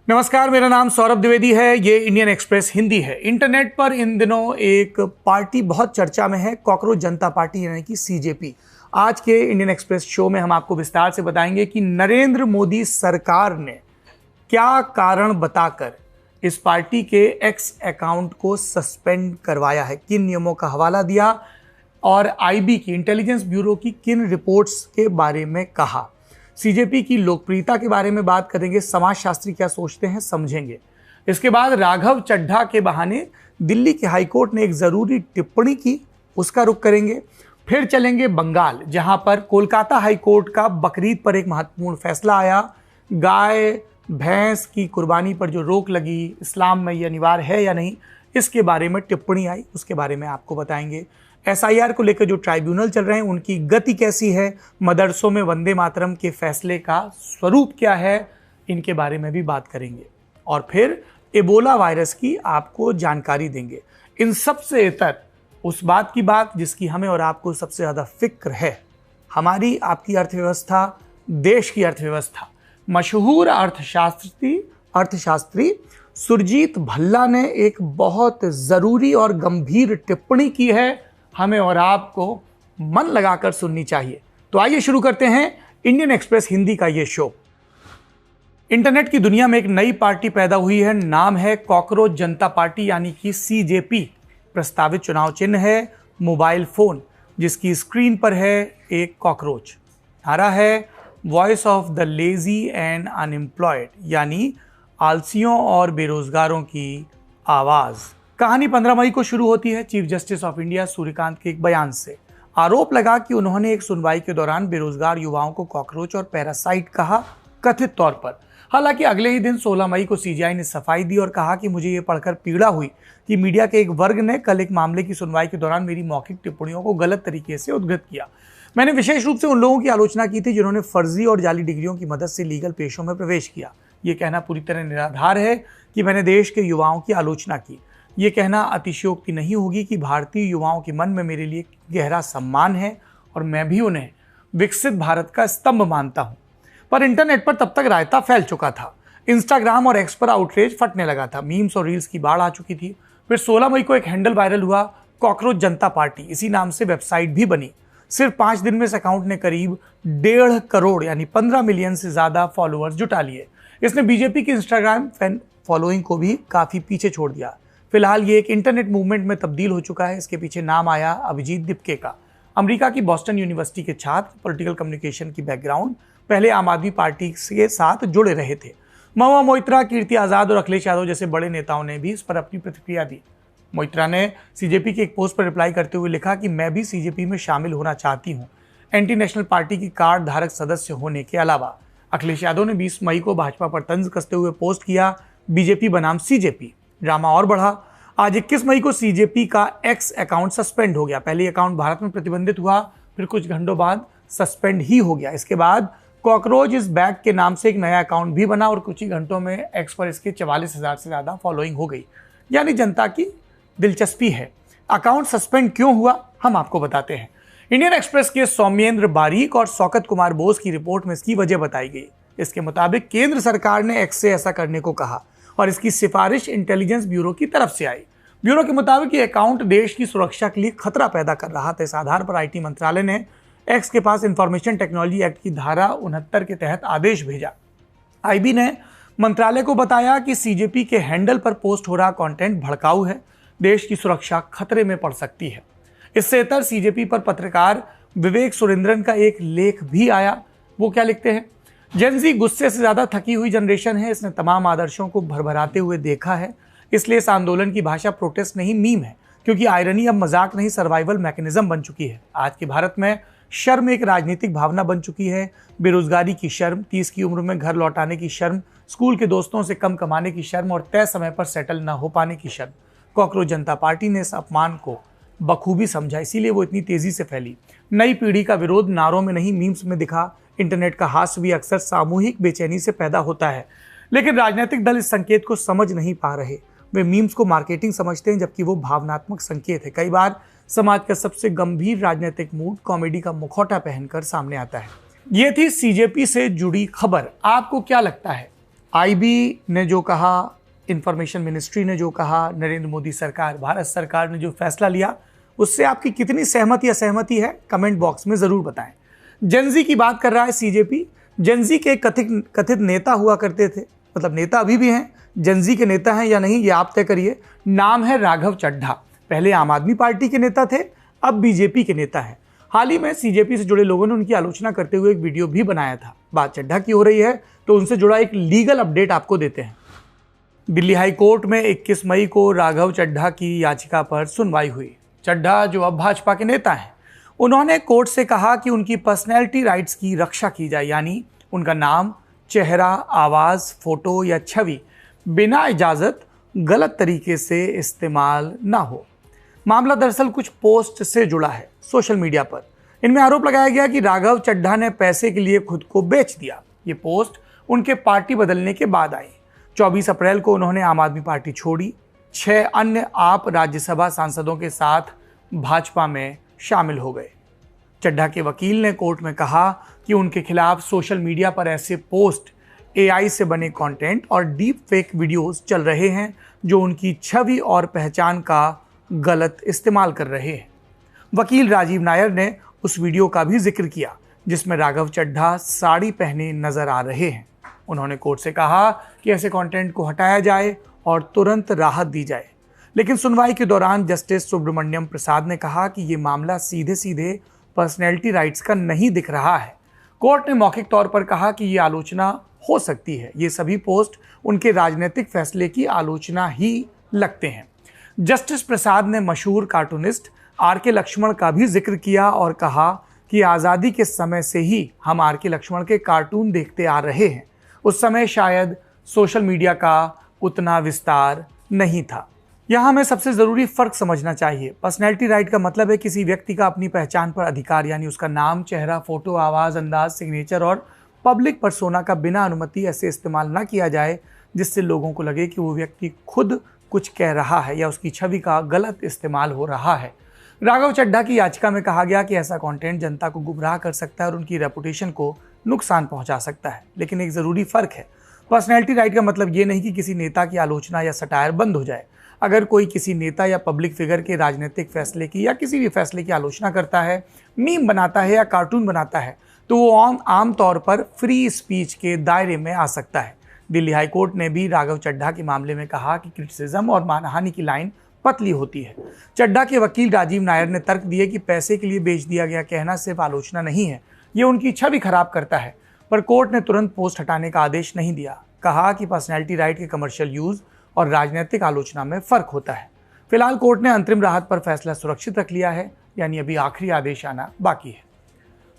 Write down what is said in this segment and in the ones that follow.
नमस्कार, मेरा नाम सौरभ द्विवेदी है। ये इंडियन एक्सप्रेस हिंदी है। इंटरनेट पर इन दिनों एक पार्टी बहुत चर्चा में है, कॉकरोच जनता पार्टी यानी कि सीजेपी। आज के इंडियन एक्सप्रेस शो में हम आपको विस्तार से बताएंगे कि नरेंद्र मोदी सरकार ने क्या कारण बताकर इस पार्टी के एक्स अकाउंट को सस्पेंड करवाया है, किन नियमों का हवाला दिया और आईबी की इंटेलिजेंस ब्यूरो की किन रिपोर्ट्स के बारे में कहा। सीजेपी की लोकप्रियता के बारे में बात करेंगे, समाजशास्त्री क्या सोचते हैं समझेंगे। इसके बाद राघव चड्ढा के बहाने दिल्ली के हाईकोर्ट ने एक जरूरी टिप्पणी की, उसका रुख करेंगे। फिर चलेंगे बंगाल, जहां पर कोलकाता हाईकोर्ट का बकरीद पर एक महत्वपूर्ण फैसला आया। गाय भैंस की कुर्बानी पर जो रोक लगी, इस्लाम में यह अनिवार्य है या नहीं, इसके बारे में टिप्पणी आई, उसके बारे में आपको बताएंगे। एसआईआर को लेकर जो ट्राइब्यूनल चल रहे हैं उनकी गति कैसी है, मदरसों में वंदे मातरम के फैसले का स्वरूप क्या है, इनके बारे में भी बात करेंगे। और फिर एबोला वायरस की आपको जानकारी देंगे। इन सब से इतर उस बात की बात जिसकी हमें और आपको सबसे ज़्यादा फिक्र है, हमारी आपकी अर्थव्यवस्था, देश की अर्थव्यवस्था। मशहूर अर्थशास्त्री सुरजीत भल्ला ने एक बहुत ज़रूरी और गंभीर टिप्पणी की है, हमें और आपको मन लगाकर सुननी चाहिए। तो आइए शुरू करते हैं इंडियन एक्सप्रेस हिंदी का ये शो। इंटरनेट की दुनिया में एक नई पार्टी पैदा हुई है, नाम है कॉकरोच जनता पार्टी यानी कि सीजेपी। प्रस्तावित चुनाव चिन्ह है मोबाइल फोन, जिसकी स्क्रीन पर है एक कॉकरोच। नारा है voice of the lazy and unemployed, यानी आलसियों और बेरोजगारों की आवाज। कहानी 15 मई को शुरू होती है chief justice of India Suryakant के एक बयान से। आरोप लगा कि उन्होंने एक सुनवाई के दौरान बेरोजगार युवाओं को कॉकरोच और पैरासाइट कहा, कथित तौर पर। हालांकि अगले ही दिन 16 मई को सीजीआई ने सफाई दी और कहा कि मुझे ये पढ़कर पीड़ा हुई कि मीडिया के एक वर्ग ने कल एक मामले की सुनवाई के दौरान मेरी मौखिक टिप्पणियों को गलत तरीके से उद्धृत किया। मैंने विशेष रूप से उन लोगों की आलोचना की थी जिन्होंने फर्जी और जाली डिग्रियों की मदद से लीगल पेशों में प्रवेश किया। ये कहना पूरी तरह निराधार है कि मैंने देश के युवाओं की आलोचना की। ये कहना अतिशयोक्ति नहीं होगी कि भारतीय युवाओं के मन में मेरे लिए गहरा सम्मान है और मैं भी उन्हें विकसित भारत का स्तंभ मानता हूं। पर इंटरनेट पर तब तक रायता फैल चुका था। इंस्टाग्राम और एक्स पर आउटरीच फटने लगा था, मीम्स और रील्स की बाढ़ आ चुकी थी। फिर 16 मई को एक हैंडल वायरल हुआ, कॉकरोच जनता पार्टी। इसी नाम से वेबसाइट भी बनी। सिर्फ 5 दिन में इस अकाउंट ने करीब 1.5 करोड़ यानी 15 मिलियन से ज्यादा फॉलोअर्स जुटा लिए। इसने बीजेपी की इंस्टाग्राम फैन फॉलोइंग को भी काफी पीछे छोड़ दिया। फिलहाल ये एक इंटरनेट मूवमेंट में तब्दील हो चुका है। इसके पीछे नाम आया अभिजीत दिपके का। अमेरिका की बॉस्टन यूनिवर्सिटी के छात्र, पॉलिटिकल कम्युनिकेशन की बैकग्राउंड, पहले आम आदमी पार्टी के साथ जुड़े रहे थे। महुआ मोइत्रा, कीर्ति आजाद और अखिलेश यादव जैसे बड़े नेताओं ने भी इस पर अपनी प्रतिक्रिया दी। मोइत्रा ने सीजेपी के एक पोस्ट पर रिप्लाई करते हुए लिखा कि मैं भी सीजेपी में शामिल होना चाहती हूँ, एंटी नेशनल पार्टी की कार्ड धारक सदस्य होने के अलावा। अखिलेश यादव ने 20 मई को भाजपा पर तंज कसते हुए पोस्ट किया, बीजेपी बनाम सीजेपी। ड्रामा और बढ़ा। आज 21 मई को सीजेपी का एक्स अकाउंट सस्पेंड हो गया। पहले अकाउंट भारत में प्रतिबंधित हुआ, फिर कुछ घंटों बाद सस्पेंड ही हो गया। इसके बाद कॉकरोच इज बैक के नाम से एक नया अकाउंट भी बना और कुछ ही घंटों में एक्स पर इसके 44,000 से ज्यादा फॉलोइंग हो गई। यानी जनता की दिलचस्पी है। अकाउंट सस्पेंड क्यों हुआ, हम आपको बताते हैं। इंडियन एक्सप्रेस के सौम्येंद्र बारीक और शौकत कुमार बोस की रिपोर्ट में इसकी वजह बताई गई। इसके मुताबिक केंद्र सरकार ने एक्स से ऐसा करने को कहा और इसकी सिफारिश इंटेलिजेंस ब्यूरो की तरफ से आई। ब्यूरो के मुताबिक ये अकाउंट देश की सुरक्षा के लिए खतरा पैदा कर रहा था। इस आधार पर आईटी मंत्रालय ने एक्स के पास इंफॉर्मेशन टेक्नोलॉजी एक्ट की धारा 69 के तहत आदेश भेजा। आईबी ने मंत्रालय को बताया कि सीजेपी के हैंडल पर पोस्ट हो रहा कंटेंट भड़काऊ है, देश की सुरक्षा खतरे में पड़ सकती है। इससे इतर सीजेपी पर पत्रकार विवेक सुरेंद्रन का एक लेख भी आया। वो क्या लिखते हैं, जेनजी गुस्से से ज्यादा थकी हुई जनरेशन है। इसने तमाम आदर्शों को भरभराते हुए देखा है, इसलिए इस आंदोलन की भाषा प्रोटेस्ट नहीं मीम है, क्योंकि आयरनी अब मजाक नहीं सर्वाइवल मैकेनिज्म बन चुकी है। आज के भारत में शर्म एक राजनीतिक भावना बन चुकी है। बेरोजगारी की शर्म, 30 की उम्र में घर लौटाने की शर्म, स्कूल के दोस्तों से कम कमाने की शर्म और तय समय पर सेटल न हो पाने की शर्म। कॉकरोच जनता पार्टी ने इस अपमान को बखूबी समझा, इसीलिए वो इतनी तेजी से फैली। नई पीढ़ी का विरोध नारों में नहीं, मीम्स में दिखा। इंटरनेट का हास्य भी अक्सर सामूहिक बेचैनी से पैदा होता है, लेकिन राजनीतिक दल इस संकेत को समझ नहीं पा रहे। वे मीम्स को मार्केटिंग समझते हैं, जबकि वो भावनात्मक संकेत है। कई बार समाज का सबसे गंभीर राजनीतिक मूड कॉमेडी का मुखौटा पहनकर सामने आता है। ये थी सीजेपी से जुड़ी खबर। आपको क्या लगता है, आईबी ने जो कहा, इंफॉर्मेशन मिनिस्ट्री ने जो कहा, नरेंद्र मोदी सरकार, भारत सरकार ने जो फैसला लिया, उससे आपकी कितनी सहमति असहमति है कमेंट बॉक्स में ज़रूर बताएं। जेनजी की बात कर रहा है सीजेपी। जेनजी के कथित नेता हुआ करते थे, मतलब नेता अभी भी हैं, जेनजी के नेता हैं या नहीं ये आप तय करिए। नाम है राघव चड्ढा। पहले आम आदमी पार्टी के नेता थे, अब बीजेपी के नेता हैं। हाल ही में सीजेपी से जुड़े लोगों ने उनकी आलोचना करते हुए एक वीडियो भी बनाया था। बात चड्ढा की हो रही है तो उनसे जुड़ा एक लीगल अपडेट आपको देते हैं। दिल्ली हाई कोर्ट में 21 मई को राघव चड्ढा की याचिका पर सुनवाई हुई। चड्ढा जो अब भाजपा के नेता हैं, उन्होंने कोर्ट से कहा कि उनकी पर्सनैलिटी राइट्स की रक्षा की जाए, यानी उनका नाम, चेहरा, आवाज़, फोटो या छवि बिना इजाज़त गलत तरीके से इस्तेमाल ना हो। मामला दरअसल कुछ पोस्ट से जुड़ा है सोशल मीडिया पर। इनमें आरोप लगाया गया कि राघव चड्ढा ने पैसे के लिए खुद को बेच दिया। ये पोस्ट उनके पार्टी बदलने के बाद आई। 24 अप्रैल को उन्होंने आम आदमी पार्टी छोड़ी। 6 अन्य आप राज्यसभा सांसदों के साथ भाजपा में शामिल हो गए। चड्ढा के वकील ने कोर्ट में कहा कि उनके खिलाफ सोशल मीडिया पर ऐसे पोस्ट, एआई से बने कंटेंट और डीप फेक वीडियोस चल रहे हैं जो उनकी छवि और पहचान का गलत इस्तेमाल कर रहे हैं। वकील राजीव नायर ने उस वीडियो का भी जिक्र किया जिसमें राघव चड्ढा साड़ी पहने नजर आ रहे हैं। उन्होंने कोर्ट से कहा कि ऐसे कंटेंट को हटाया जाए और तुरंत राहत दी जाए। लेकिन सुनवाई के दौरान जस्टिस सुब्रमण्यम प्रसाद ने कहा कि ये मामला सीधे सीधे पर्सनैलिटी राइट्स का नहीं दिख रहा है। कोर्ट ने मौखिक तौर पर कहा कि ये आलोचना हो सकती है। ये सभी पोस्ट उनके राजनीतिक फैसले की आलोचना ही लगते हैं। जस्टिस प्रसाद ने मशहूर कार्टूनिस्ट आर.के. लक्ष्मण का भी जिक्र किया और कहा कि आज़ादी के समय से ही हम आर.के. लक्ष्मण के कार्टून देखते आ रहे हैं। उस समय शायद सोशल मीडिया का उतना विस्तार नहीं था। यहाँ हमें सबसे ज़रूरी फ़र्क समझना चाहिए। पर्सनैलिटी राइट का मतलब है किसी व्यक्ति का अपनी पहचान पर अधिकार, यानी उसका नाम, चेहरा, फोटो, आवाज़, अंदाज, सिग्नेचर और पब्लिक पर्सोना का बिना अनुमति ऐसे इस्तेमाल ना किया जाए जिससे लोगों को लगे कि वो व्यक्ति खुद कुछ कह रहा है या उसकी छवि का गलत इस्तेमाल हो रहा है। राघव चड्ढा की याचिका में कहा गया कि ऐसा कंटेंट जनता को गुमराह कर सकता है और उनकी रेपुटेशन को नुकसान पहुंचा सकता है। लेकिन एक ज़रूरी फ़र्क है, पर्सनैलिटी राइट का मतलब ये नहीं कि किसी नेता की आलोचना या सटायर बंद हो जाए। अगर कोई किसी नेता या पब्लिक फिगर के राजनीतिक फैसले की या किसी भी फैसले की आलोचना करता है, मीम बनाता है या कार्टून बनाता है, तो वो आम तौर पर फ्री स्पीच के दायरे में आ सकता है। दिल्ली हाई कोर्ट ने भी राघव चड्ढा के मामले में कहा कि क्रिटिसिज्म और मानहानि की लाइन पतली होती है। चड्ढा के वकील राजीव नायर ने तर्क दिए कि पैसे के लिए बेच दिया गया कहना सिर्फ आलोचना नहीं है, ये उनकी छवि खराब करता है। पर कोर्ट ने तुरंत पोस्ट हटाने का आदेश नहीं दिया। कहा कि पर्सनैलिटी राइट के कमर्शियल यूज और राजनीतिक आलोचना में फ़र्क होता है। फिलहाल कोर्ट ने अंतरिम राहत पर फैसला सुरक्षित रख लिया है, यानी अभी आखिरी आदेश आना बाकी है।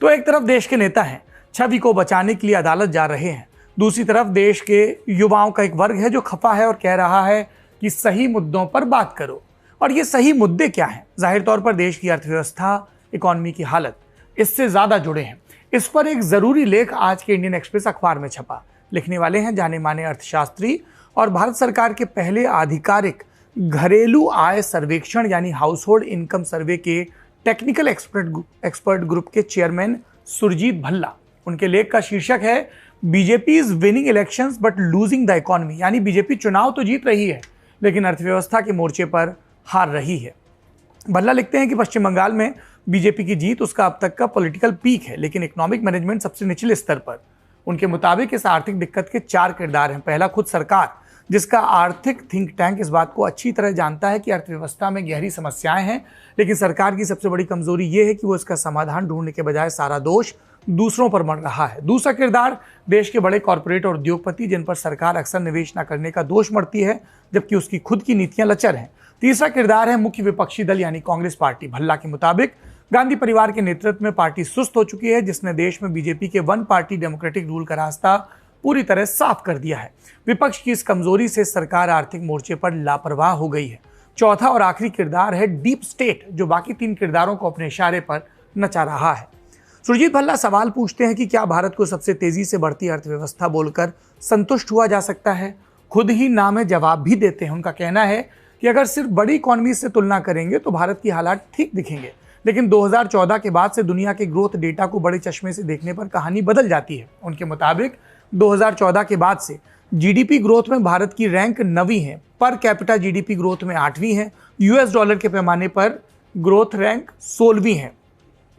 तो एक तरफ देश के नेता हैं, छवि को बचाने के लिए अदालत जा रहे हैं। दूसरी तरफ देश के युवाओं का एक वर्ग है जो खफा है और कह रहा है कि सही मुद्दों पर बात करो। और ये सही मुद्दे क्या हैं? जाहिर तौर पर देश की अर्थव्यवस्था, इकॉनमी की हालत इससे ज़्यादा जुड़े हैं। इस पर एक ज़रूरी लेख आज के इंडियन एक्सप्रेस अखबार में छपा। लिखने वाले हैं जाने माने अर्थशास्त्री और भारत सरकार के पहले आधिकारिक घरेलू आय सर्वेक्षण यानी हाउस होल्ड इनकम सर्वे के टेक्निकल एक्सपर्ट ग्रुप के चेयरमैन सुरजीत भल्ला। उनके लेख का शीर्षक है BJP is winning elections but losing the economy, यानी बीजेपी चुनाव तो जीत रही है लेकिन अर्थव्यवस्था के मोर्चे पर हार रही है। भल्ला लिखते हैं कि पश्चिम बंगाल में बीजेपी की जीत उसका अब तक का पॉलिटिकल पीक है, लेकिन इकोनॉमिक मैनेजमेंट सबसे निचले स्तर पर। उनके मुताबिक इस आर्थिक दिक्कत के 4 किरदार हैं। पहला, खुद सरकार, जिसका आर्थिक थिंक टैंक इस बात को अच्छी तरह जानता है कि अर्थव्यवस्था में गहरी समस्याएं हैं, लेकिन सरकार की सबसे बड़ी कमजोरी यह है कि वो इसका समाधान ढूंढने के बजाय सारा दोष दूसरों पर मढ़ रहा है। दूसरा किरदार, देश के बड़े कॉरपोरेट और उद्योगपति जिन पर सरकार अक्सर निवेश न करने का दोष मढ़ती है जबकि उसकी खुद की नीतियां लचर हैं। तीसरा किरदार है मुख्य विपक्षी दल यानी कांग्रेस पार्टी। भल्ला के मुताबिक गांधी परिवार के नेतृत्व में पार्टी सुस्त हो चुकी है, जिसने देश में बीजेपी के वन पार्टी डेमोक्रेटिक रूल का रास्ता पूरी तरह साफ कर दिया है। विपक्ष की इस कमजोरी से सरकार आर्थिक मोर्चे पर लापरवाह हो गई है। चौथा और आखिरी किरदार है डीप स्टेट, जो बाकी 3 किरदारों को अपने इशारे पर नचा रहा है। सुरजीत भल्ला सवाल पूछते हैं कि क्या भारत को सबसे तेजी से बढ़ती अर्थव्यवस्था बोलकर संतुष्ट हुआ जा सकता है? खुद ही ना में जवाब भी देते हैं। उनका कहना है कि अगर सिर्फ बड़ी इकॉनमी से तुलना करेंगे तो भारत की हालात ठीक दिखेंगे, लेकिन 2014 के बाद से दुनिया के ग्रोथ डेटा को बड़े चश्मे से देखने पर कहानी बदल जाती है। उनके मुताबिक 2014 के बाद से जीडीपी ग्रोथ में भारत की रैंक 9वीं है, पर कैपिटा जीडीपी ग्रोथ में 8वीं है, यूएस डॉलर के पैमाने पर ग्रोथ रैंक 16वीं है।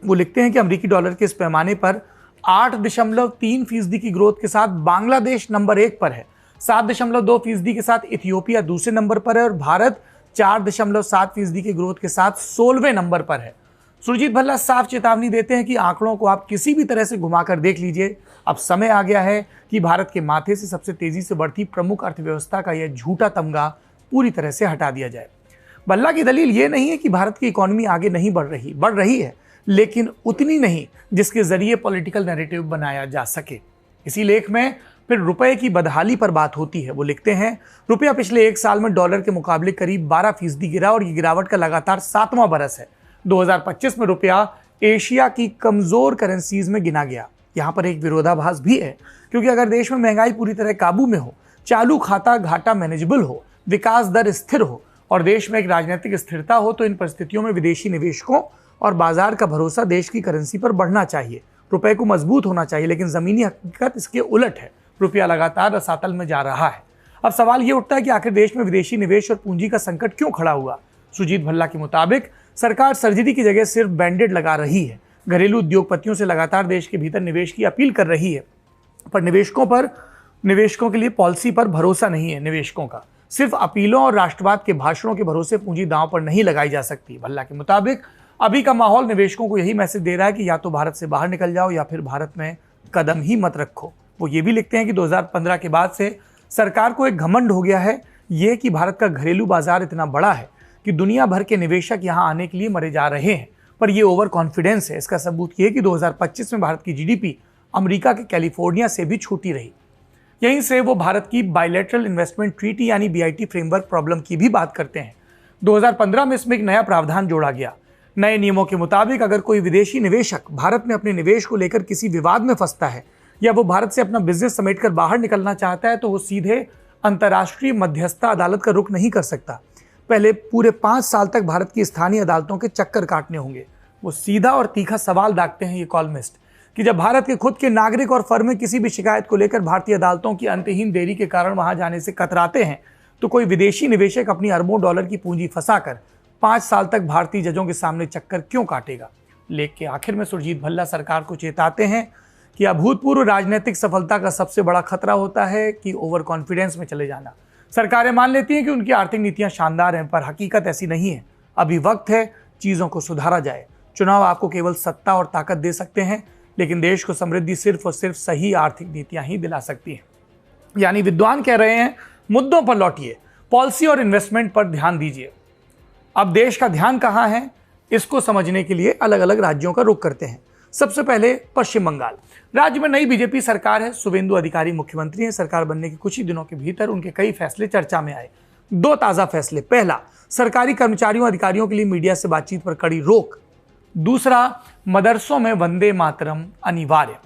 वो लिखते हैं कि अमेरिकी डॉलर के इस पैमाने पर 8.3% की ग्रोथ के साथ बांग्लादेश नंबर 1 पर है, 7.2% के साथ इथियोपिया दूसरे नंबर पर है और भारत 4.7% की ग्रोथ के साथ 16वें नंबर पर है। सुरजीत भल्ला साफ चेतावनी देते हैं कि आंकड़ों को आप किसी भी तरह से घुमाकर देख लीजिए, अब समय आ गया है कि भारत के माथे से सबसे तेजी से बढ़ती प्रमुख अर्थव्यवस्था का यह झूठा तमगा पूरी तरह से हटा दिया जाए। भल्ला की दलील ये नहीं है कि भारत की इकोनॉमी आगे नहीं बढ़ रही है, लेकिन उतनी नहीं जिसके जरिए पॉलिटिकल नैरेटिव बनाया जा सके। इसी लेख में फिर रुपए की बदहाली पर बात होती है। वो लिखते हैं, रुपया पिछले 1 साल में डॉलर के मुकाबले करीब 12% गिरा और ये गिरावट का लगातार 7वां बरस है। 2025 में रुपया एशिया की कमजोर करेंसीज में गिना गया। यहाँ पर एक विरोधाभास भी है, क्योंकि अगर देश में महंगाई पूरी तरह काबू में हो, चालू खाता घाटा मैनेजेबल हो, विकास दर स्थिर हो और देश में एक राजनीतिक स्थिरता हो, तो इन परिस्थितियों में विदेशी निवेशकों और बाजार का भरोसा देश की करेंसी पर बढ़ना चाहिए, रुपए को मजबूत होना चाहिए। लेकिन जमीनी हकीकत इसके उलट है, रुपया लगातार रसातल में जा रहा है। अब सवाल ये उठता है कि आखिर देश में विदेशी निवेश और पूंजी का संकट क्यों खड़ा हुआ। सुजीत भल्ला के मुताबिक सरकार सर्जरी की जगह सिर्फ बैंडेड लगा रही है, घरेलू उद्योगपतियों से लगातार देश के भीतर निवेश की अपील कर रही है, पर निवेशकों के लिए पॉलिसी पर भरोसा नहीं है। निवेशकों का सिर्फ अपीलों और राष्ट्रवाद के भाषणों के भरोसे पूंजी दांव पर नहीं लगाई जा सकती। भल्ला के मुताबिक अभी का माहौल निवेशकों को यही मैसेज दे रहा है कि या तो भारत से बाहर निकल जाओ या फिर भारत में कदम ही मत रखो। वो ये भी लिखते हैं कि 2015 के बाद से सरकार को एक घमंड हो गया है ये कि भारत का घरेलू बाजार इतना बड़ा है कि दुनिया भर के निवेशक यहाँ आने के लिए मरे जा रहे हैं, पर ये ओवर कॉन्फिडेंस है। इसका सबूत ये कि 2025 में भारत की जीडीपी अमेरिका के कैलिफोर्निया से भी छोटी रही। यहीं से वो भारत की बायलैटरल इन्वेस्टमेंट ट्रीटी यानी बीआईटी फ्रेमवर्क प्रॉब्लम की भी बात करते हैं। 2015 में इसमें एक नया प्रावधान जोड़ा गया। नए नियमों के मुताबिक अगर कोई विदेशी निवेशक भारत में अपने निवेश को लेकर किसी विवाद में फंसता है या वो भारत से अपना बिजनेस समेटकर बाहर निकलना चाहता है, तो वो सीधे अंतर्राष्ट्रीय मध्यस्थता अदालत का रुख नहीं कर सकता। पहले पूरे 5 साल तक भारत की स्थानीय अदालतों के चक्कर काटने होंगे। वो सीधा और तीखा सवाल दागते हैं ये कॉलमिस्ट कि जब भारत के खुद के नागरिक और फर्में किसी भी शिकायत को लेकर भारतीय अदालतों की अंतहीन देरी के कारण वहां जाने से कतराते हैं, तो कोई विदेशी निवेशक अपनी अरबों डॉलर की पूंजी फंसाकर 5 साल तक भारतीय जजों के सामने चक्कर क्यों काटेगा। लेख के आखिर में सुरजीत भल्ला सरकार को चेताते हैं कि अभूतपूर्व राजनीतिक सफलता का सबसे बड़ा खतरा होता है कि ओवर कॉन्फिडेंस में चले जाना। सरकारें मान लेती हैं कि उनकी आर्थिक नीतियां शानदार हैं, पर हकीकत ऐसी नहीं है। अभी वक्त है चीज़ों को सुधारा जाए। चुनाव आपको केवल सत्ता और ताकत दे सकते हैं, लेकिन देश को समृद्धि सिर्फ और सिर्फ सही आर्थिक नीतियां ही दिला सकती हैं। यानी विद्वान कह रहे हैं, मुद्दों पर लौटिए, पॉलिसी और इन्वेस्टमेंट पर ध्यान दीजिए। अब देश का ध्यान कहाँ है, इसको समझने के लिए अलग अलग राज्यों का रुख करते हैं। सबसे पहले पश्चिम बंगाल। राज्य में नई बीजेपी सरकार है, शुभेंदु अधिकारी मुख्यमंत्री हैं। सरकार बनने के कुछ ही दिनों के भीतर उनके कई फैसले चर्चा में आए। 2 ताज़ा फैसले। पहला, सरकारी कर्मचारियों अधिकारियों के लिए मीडिया से बातचीत पर कड़ी रोक। दूसरा, मदरसों में वंदे मातरम अनिवार्य।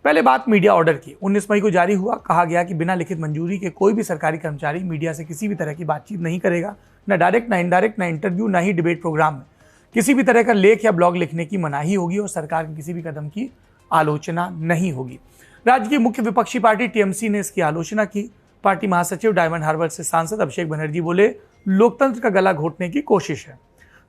पहले बात मीडिया ऑर्डर की। 19 मई को जारी हुआ। कहा गया कि बिना लिखित मंजूरी के कोई भी सरकारी कर्मचारी मीडिया से किसी भी तरह की बातचीत नहीं करेगा, न डायरेक्ट, न इनडायरेक्ट, न इंटरव्यू, न ही डिबेट प्रोग्राम में किसी भी तरह का लेख या ब्लॉग लिखने की मनाही होगी और सरकार के किसी भी कदम की आलोचना नहीं होगी। राज्य की मुख्य विपक्षी पार्टी टीएमसी ने इसकी आलोचना की। पार्टी महासचिव डायमंड हार्बर से सांसद अभिषेक बनर्जी बोले, लोकतंत्र का गला घोटने की कोशिश है।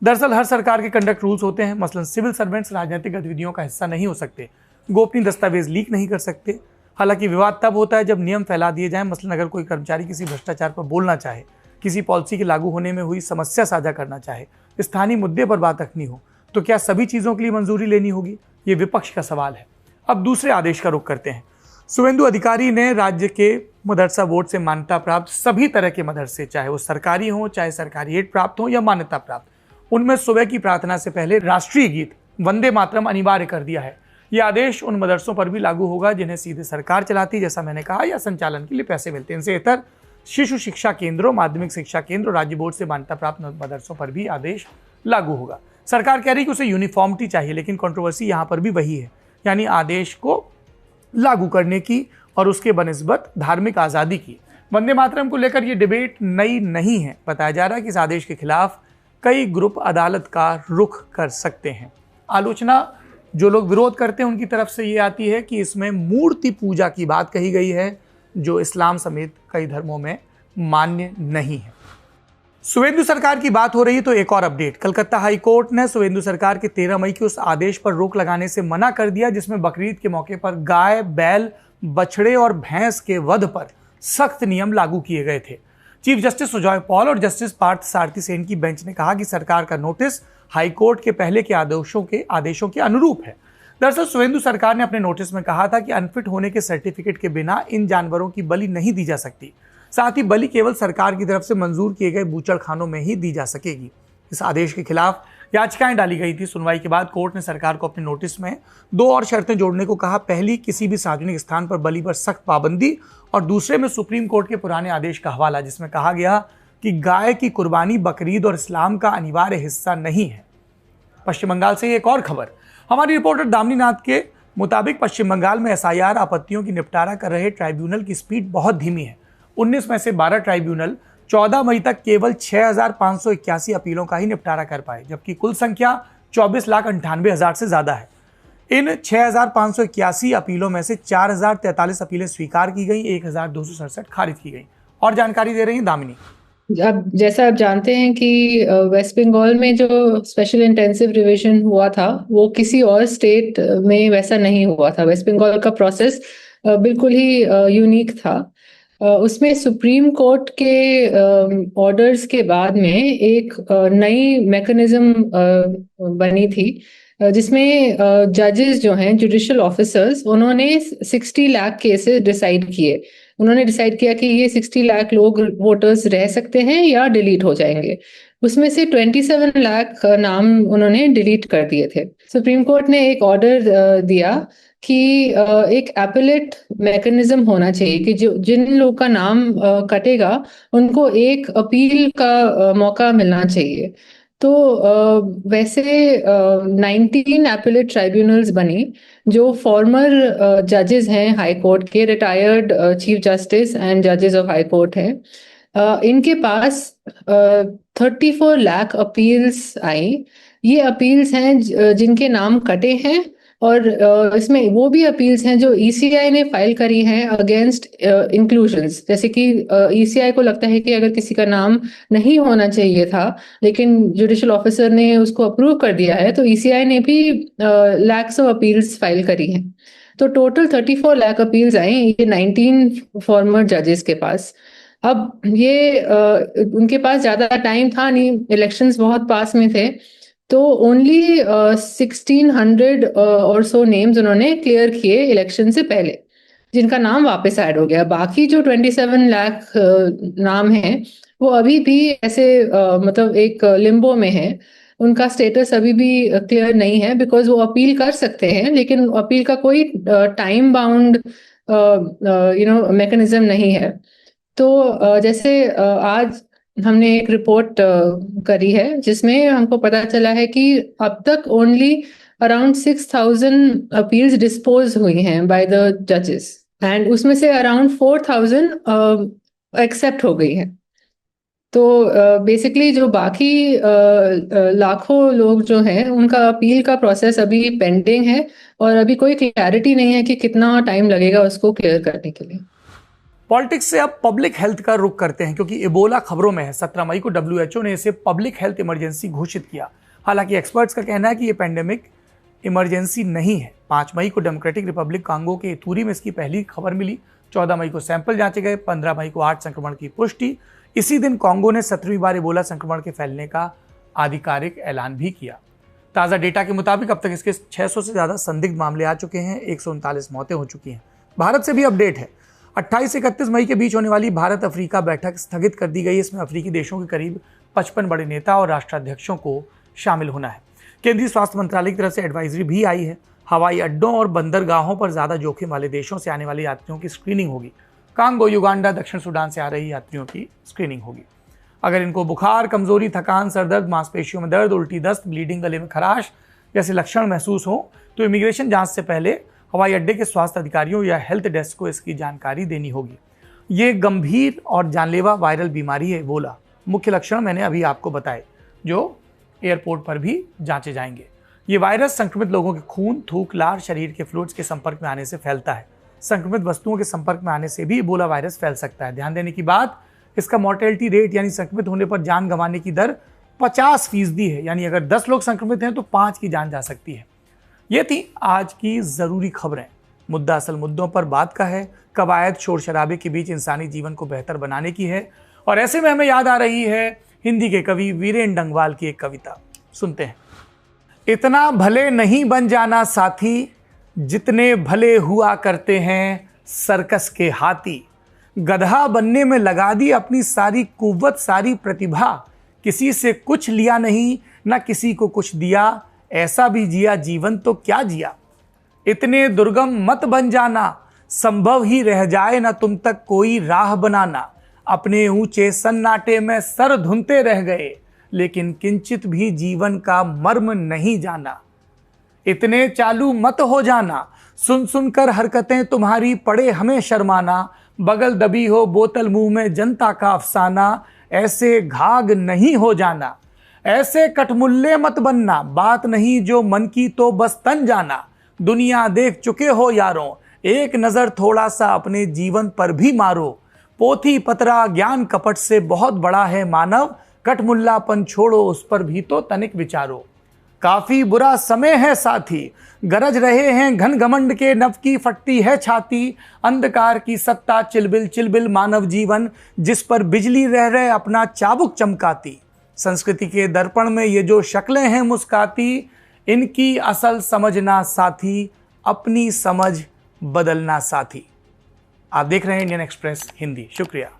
दरअसल हर सरकार के कंडक्ट रूल्स होते हैं। मसलन सिविल सर्वेंट्स राजनीतिक गतिविधियों का हिस्सा नहीं हो सकते, गोपनीय दस्तावेज लीक नहीं कर सकते। हालांकि विवाद तब होता है जब नियम फैला दिए जाएं। मसलन अगर कोई कर्मचारी किसी भ्रष्टाचार पर बोलना चाहे, किसी पॉलिसी के लागू होने में हुई समस्या साझा करना चाहे, स्थानीय मुद्दे पर बात रखनी हो, तो क्या सभी चीज़ों के लिए मंजूरी लेनी होगी? ये विपक्ष का सवाल है। अब दूसरे आदेश का रुख करते हैं। शुभेंदु अधिकारी ने राज्य के मदरसा बोर्ड से मान्यता प्राप्त सभी तरह के मदरसे, चाहे वो सरकारी हो, चाहे सरकारी एड प्राप्त हो या मान्यता प्राप्त, उनमें सुबह की प्रार्थना से पहले राष्ट्रीय गीत वंदे मातरम अनिवार्य कर दिया है। यह आदेश उन मदरसों पर भी लागू होगा जिन्हें सीधे सरकार चलाती है, जैसा मैंने कहा, या संचालन के लिए पैसे मिलते हैं। इनसे इतर शिशु शिक्षा केंद्रों, माध्यमिक शिक्षा केंद्र और राज्य बोर्ड से मान्यता प्राप्त मदरसों पर भी आदेश लागू होगा। सरकार कह रही है कि उसे यूनिफॉर्मिटी चाहिए, लेकिन कंट्रोवर्सी यहाँ पर भी वही है, यानी आदेश को लागू करने की और उसके बनिस्बत धार्मिक आज़ादी की। वंदे मातरम को लेकर ये डिबेट नई नहीं है। बताया जा रहा है कि इस आदेश के खिलाफ कई ग्रुप अदालत का रुख कर सकते हैं। आलोचना जो लोग विरोध करते हैं उनकी तरफ से ये आती है कि इसमें मूर्ति पूजा की बात कही गई है, जो इस्लाम समेत कई धर्मों में मान्य नहीं है। सुवेंदु सरकार की बात हो रही है तो एक और अपडेट, कलकत्ता हाई कोर्ट ने सुवेंदु सरकार के 13 मई के उस आदेश पर रोक लगाने से मना कर दिया जिसमें बकरीद के मौके पर गाय, बैल, बछड़े और भैंस के वध पर सख्त नियम लागू किए गए थे। चीफ जस्टिस सुजॉय पॉल और जस्टिस पार्थ सारथी सेन की बेंच ने कहा कि सरकार का नोटिस हाईकोर्ट के पहले के आदेशों के अनुरूप है। दरअसल सुवेंदु सरकार ने अपने नोटिस में कहा था कि अनफिट होने के सर्टिफिकेट के बिना इन जानवरों की बलि नहीं दी जा सकती। साथ ही बलि केवल सरकार की तरफ से मंजूर किए गए बूचड़खानों में ही दी जा सकेगी। इस आदेश के खिलाफ याचिकाएं डाली गई थी। सुनवाई के बाद कोर्ट ने सरकार को अपने नोटिस में 2 और शर्तें जोड़ने को कहा। पहली, किसी भी सार्वजनिक स्थान पर बलि पर सख्त पाबंदी, और दूसरे में सुप्रीम कोर्ट के पुराने आदेश का हवाला जिसमें कहा गया कि गाय की कुर्बानी बकरीद और इस्लाम का अनिवार्य हिस्सा नहीं है। पश्चिम बंगाल से एक और खबर, हमारी रिपोर्टर दामिनी नाथ के मुताबिक पश्चिम बंगाल में एसआईआर आपत्तियों की निपटारा कर रहे ट्राइब्यूनल की स्पीड बहुत धीमी है। 19 में से 12 ट्राइब्यूनल 14 मई तक केवल 6,581 अपीलों का ही निपटारा कर पाए, जबकि कुल संख्या 24,98,000 से ज्यादा है। इन 6,581 अपीलों में से 4,043 अपीलें स्वीकार की गई, 1,267 खारिज की गई। और जानकारी दे रही हैं दामिनी। अब जैसा आप जानते हैं कि वेस्ट बंगाल में जो स्पेशल इंटेंसिव रिवीजन हुआ था वो किसी और स्टेट में वैसा नहीं हुआ था। वेस्ट बंगाल का प्रोसेस बिल्कुल ही यूनिक था। उसमें सुप्रीम कोर्ट के ऑर्डर्स के बाद में एक नई मैकेनिज्म बनी थी जिसमें जजेस जो हैं, जुडिशियल ऑफिसर्स, उन्होंने 60 लाख केसेस डिसाइड किए। उन्होंने डिसाइड किया कि ये 60 लाख लोग वोटर्स रह सकते हैं या डिलीट हो जाएंगे। उसमें से 27 लाख नाम उन्होंने डिलीट कर दिए थे। सुप्रीम कोर्ट ने एक ऑर्डर दिया कि एक एपेलेट मैकेनिज्म होना चाहिए कि जो जिन लोग का नाम कटेगा उनको एक अपील का मौका मिलना चाहिए। तो वैसे 19 एपेलेट ट्राइब्यूनल्स बनी जो फॉर्मर जजेस हैं हाई कोर्ट के, रिटायर्ड चीफ जस्टिस एंड जजेस ऑफ हाई कोर्ट हैं। इनके पास 34 लाख अपील्स आई। ये अपील्स हैं जिनके नाम कटे हैं, और इसमें वो भी अपील्स हैं जो ईसीआई ने फाइल करी हैं अगेंस्ट इंक्लूजन्स। जैसे कि ईसीआई को लगता है कि अगर किसी का नाम नहीं होना चाहिए था लेकिन जुडिशियल ऑफिसर ने उसको अप्रूव कर दिया है, तो ईसीआई ने भी लैक्स ऑफ अपील्स फाइल करी हैं। तो टोटल 34 लाख अपील्स आई ये 19 फॉर्मर जजेस के पास। अब ये उनके पास ज्यादा टाइम था नहीं, इलेक्शंस बहुत पास में थे, तो ओनली 1600 और सो नेम्स उन्होंने क्लियर किए इलेक्शन से पहले, जिनका नाम वापस ऐड हो गया। बाकी जो 27 लाख नाम हैं वो अभी भी ऐसे मतलब एक लिम्बो में है। उनका स्टेटस अभी भी क्लियर नहीं है, बिकॉज वो अपील कर सकते हैं लेकिन अपील का कोई टाइम बाउंड मैकेनिज्म नहीं है। तो जैसे आज हमने एक रिपोर्ट करी है जिसमें हमको पता चला है कि अब तक ओनली अराउंड 6,000 अपील्स डिस्पोज हुई हैं बाय द जजेस, एंड उसमें से अराउंड 4,000 एक्सेप्ट हो गई है। तो बेसिकली जो बाकी लाखों लोग जो हैं उनका अपील का प्रोसेस अभी पेंडिंग है, और अभी कोई क्लैरिटी नहीं है कि कितना टाइम लगेगा उसको क्लियर करने के लिए। पॉलिटिक्स से अब पब्लिक हेल्थ का रुख करते हैं, क्योंकि इबोला खबरों में है। 17 मई को डब्ल्यूएचओ ने इसे पब्लिक हेल्थ इमरजेंसी घोषित किया। हालांकि एक्सपर्ट्स का कहना है कि यह पैंडेमिक इमरजेंसी नहीं है। 5 मई को डेमोक्रेटिक रिपब्लिक कांगो के इतूरी में इसकी पहली खबर मिली। 14 मई को सैंपल जांचे गए। 15 मई को 8 संक्रमण की पुष्टि। इसी दिन कांगो ने 17वीं बार इबोला संक्रमण के फैलने का आधिकारिक ऐलान भी किया। ताज़ा डेटा के मुताबिक अब तक इसके 600 से ज़्यादा संदिग्ध मामले आ चुके हैं। 139 मौतें हो चुकी हैं। भारत से भी अपडेट है। 28 से 31 मई के बीच होने वाली भारत अफ्रीका बैठक स्थगित कर दी गई। इसमें अफ्रीकी देशों के करीब 55 बड़े नेता और राष्ट्राध्यक्षों को शामिल होना है। केंद्रीय स्वास्थ्य मंत्रालय की तरफ से एडवाइजरी भी आई है। हवाई अड्डों और बंदरगाहों पर ज़्यादा जोखिम वाले देशों से आने वाले यात्रियों की स्क्रीनिंग होगी। कांगो, युगांडा, दक्षिण सूडान से आ रही यात्रियों की स्क्रीनिंग होगी। अगर इनको बुखार, कमजोरी, थकान, सरदर्द, मांसपेशियों में दर्द, उल्टी, दस्त, ब्लीडिंग, गले में खराश जैसे लक्षण महसूस हो तो इमिग्रेशन जांच से पहले हवाई अड्डे के स्वास्थ्य अधिकारियों या हेल्थ डेस्क को इसकी जानकारी देनी होगी। ये गंभीर और जानलेवा वायरल बीमारी है इबोला। मुख्य लक्षण मैंने अभी आपको बताए, जो एयरपोर्ट पर भी जांचे जाएंगे। ये वायरस संक्रमित लोगों के खून, थूक, लार, शरीर के फ्लूइड्स के संपर्क में आने से फैलता है। संक्रमित वस्तुओं के संपर्क में आने से भी इबोला वायरस फैल सकता है। ध्यान देने की बात, इसका मॉर्टेलिटी रेट यानी संक्रमित होने पर जान गंवाने की दर 50% है, यानी अगर 10 लोग संक्रमित हैं तो 5 की जान जा सकती है। ये थी आज की जरूरी खबरें। मुद्दा असल मुद्दों पर बात का है, कवायद शोर शराबे के बीच इंसानी जीवन को बेहतर बनाने की है। और ऐसे में हमें याद आ रही है हिंदी के कवि वीरेन डंगवाल की एक कविता, सुनते हैं। इतना भले नहीं बन जाना साथी, जितने भले हुआ करते हैं सर्कस के हाथी। गधा बनने में लगा दी अपनी सारी कुव्वत सारी प्रतिभा, किसी से कुछ लिया नहीं ना किसी को कुछ दिया, ऐसा भी जिया जीवन तो क्या जिया। इतने दुर्गम मत बन जाना, संभव ही रह जाए ना तुम तक कोई राह बनाना। अपने ऊंचे सन्नाटे में सर धुनते रह गए, लेकिन किंचित भी जीवन का मर्म नहीं जाना। इतने चालू मत हो जाना, सुन सुनकर हरकतें तुम्हारी पड़े हमें शर्माना। बगल दबी हो बोतल मुंह में जनता का अफसाना, ऐसे घाघ नहीं हो जाना। ऐसे कटमुल्ले मत बनना, बात नहीं जो मन की तो बस तन जाना। दुनिया देख चुके हो यारों, एक नजर थोड़ा सा अपने जीवन पर भी मारो। पोथी पतरा ज्ञान कपट से बहुत बड़ा है मानव, कटमुल्लापन छोड़ो उस पर भी तो तनिक विचारो। काफी बुरा समय है साथी, गरज रहे हैं घन घमंड के नभ की फटती है छाती। अंधकार की सत्ता चिलबिल चिलबिल मानव जीवन, जिस पर बिजली रह रहे अपना चाबुक चमकाती। संस्कृति के दर्पण में ये जो शक्लें हैं मुस्काती, इनकी असल समझना साथी, अपनी समझ बदलना साथी। आप देख रहे हैं इंडियन एक्सप्रेस हिंदी। शुक्रिया।